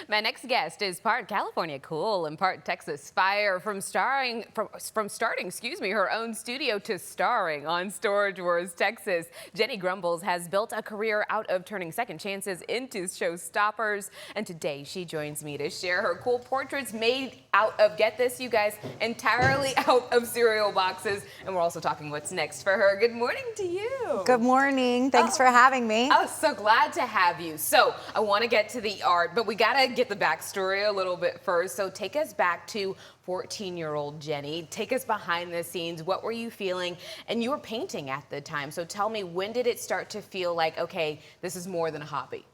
My next guest is part California cool and part Texas fire. From starting, her own studio to starring on Storage Wars Texas, Jenny Grumbles has built a career out of turning second chances into showstoppers. And today she joins me to share her cool portraits made out of, get this, you guys, entirely out of cereal boxes. And we're also talking what's next for her. Good morning to you. Good morning. Thanks for having me. I was so glad to have you. So I want to get to the art, but we got to get the backstory a little bit first. So take us back to 14-year-old Jenny. Take us behind the scenes. What were you feeling? And you were painting at the time. So tell me, when did it start to feel like, okay, this is more than a hobby?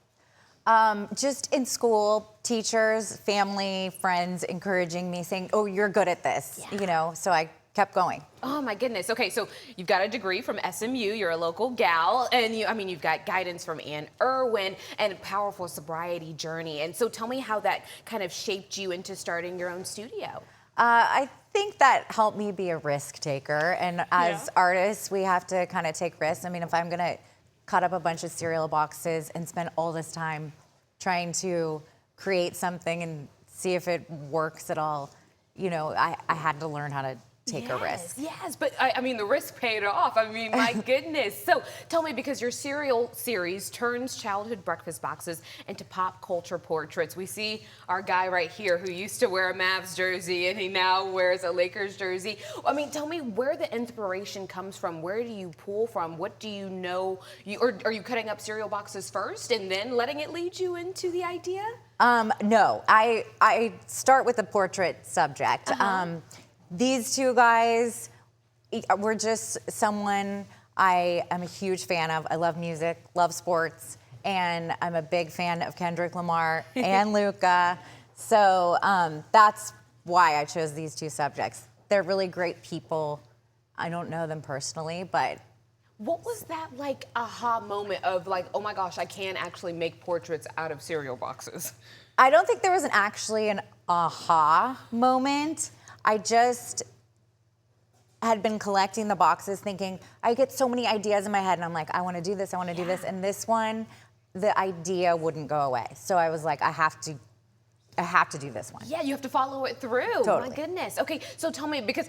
Just in school, teachers, family, friends encouraging me, saying, oh, you're good at this, you know, so I kept going. Oh my goodness. Okay, so you've got a degree from SMU, you're a local gal, and you've got guidance from Ann Irwin and a powerful sobriety journey. And so tell me how that kind of shaped you into starting your own studio. I think that helped me be a risk taker. And as artists, we have to kind of take risks. I mean, if I'm gonna cut up a bunch of cereal boxes and spend all this time trying to create something and see if it works at all, you know, I had to learn how to take a risk. Yes, but I mean, the risk paid off. I mean, my goodness. So tell me, because your cereal series turns childhood breakfast boxes into pop culture portraits. We see our guy right here who used to wear a Mavs jersey and he now wears a Lakers jersey. I mean, tell me where the inspiration comes from. Where do you pull from? What do you know? Or are you cutting up cereal boxes first and then letting it lead you into the idea? No, I start with the portrait subject. These two guys were just someone I am a huge fan of. I love music, love sports, and I'm a big fan of Kendrick Lamar and Luca. So that's why I chose these two subjects. They're really great people. I don't know them personally, but. What was that like aha moment of like, oh my gosh, I can actually make portraits out of cereal boxes? I don't think there was actually an aha moment. I just had been collecting the boxes thinking, I get so many ideas in my head and I'm like, I want to do this, I want to do this. And this one, the idea wouldn't go away. So I was like, I have to do this one. Yeah, you have to follow it through. Totally. My goodness. Okay, so tell me, because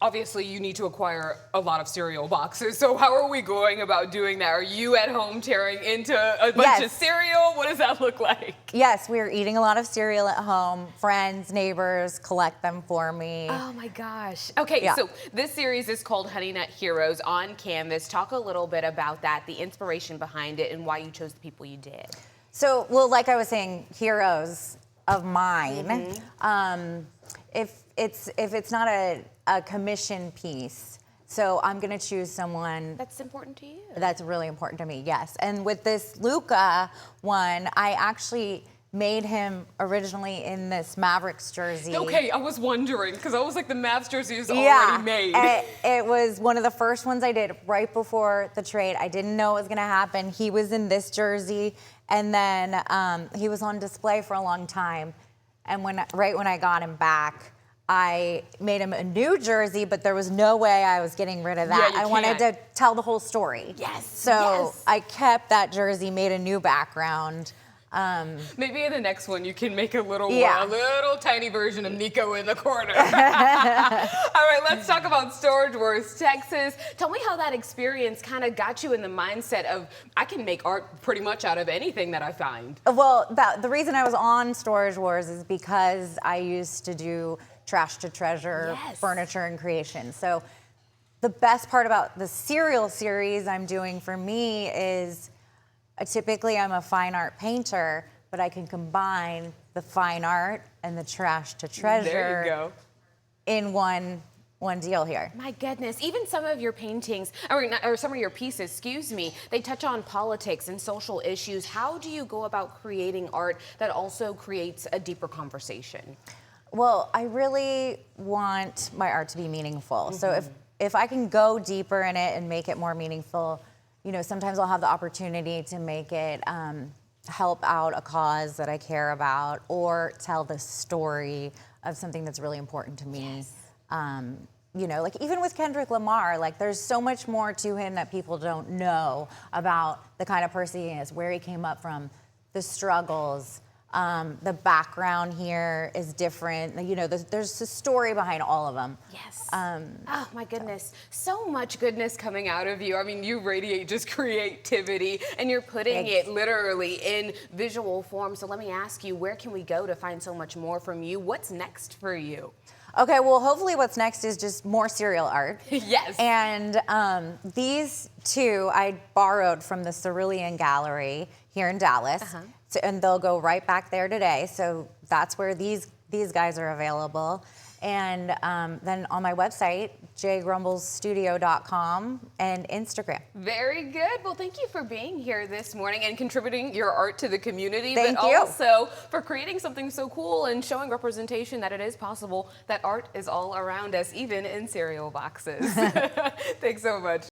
obviously you need to acquire a lot of cereal boxes. So how are we going about doing that? Are you at home tearing into a bunch of cereal? What does that look like? Yes, we're eating a lot of cereal at home. Friends, neighbors collect them for me. Oh my gosh. Okay, so this series is called Honey Nut Heroes on Canvas. Talk a little bit about that, the inspiration behind it, and why you chose the people you did. So, well, like I was saying, heroes of mine. If it's not a commission piece, so I'm gonna choose someone that's important to you. That's really important to me, yes. And with this Luca one, I actually made him originally in this Mavericks jersey. Okay, I was wondering, because I was like, the Mavs jersey is already made. It was one of the first ones I did right before the trade. I didn't know it was gonna happen. He was in this jersey, and then he was on display for a long time. And right when I got him back, I made him a new jersey, but there was no way I was getting rid of that. I wanted to tell the whole story. Yes. So I kept that jersey, made a new background. Maybe in the next one you can make a little tiny version of Nico in the corner. All right, let's talk about Storage Wars Texas. Tell me how that experience kind of got you in the mindset of, I can make art pretty much out of anything that I find. Well, the reason I was on Storage Wars is because I used to do trash to treasure furniture and creation. So the best part about the cereal series I'm doing for me is typically I'm a fine art painter, but I can combine the fine art and the trash to treasure in one deal here. My goodness, even some of your paintings, or some of your pieces, excuse me, they touch on politics and social issues. How do you go about creating art that also creates a deeper conversation? Well, I really want my art to be meaningful. So if I can go deeper in it and make it more meaningful, you know, sometimes I'll have the opportunity to make it help out a cause that I care about, or tell the story of something that's really important to me. You know, like even with Kendrick Lamar, like there's so much more to him that people don't know about the kind of person he is, where he came up from, the struggles, The background here is different. You know, there's a story behind all of them. Yes. Oh my goodness. So much goodness coming out of you. I mean, you radiate just creativity and you're putting it literally in visual form. So let me ask you, where can we go to find so much more from you? What's next for you? Okay, well, hopefully what's next is just more cereal art. Yes. And these two I borrowed from the Cerulean Gallery here in Dallas. So, and they'll go right back there today. So that's where these guys are available. And then on my website, jgrumblesstudio.com and Instagram. Very good. Well, thank you for being here this morning and contributing your art to the community, Thank but you. also for creating something so cool and showing representation that it is possible, that art is all around us, even in cereal boxes. Thanks so much.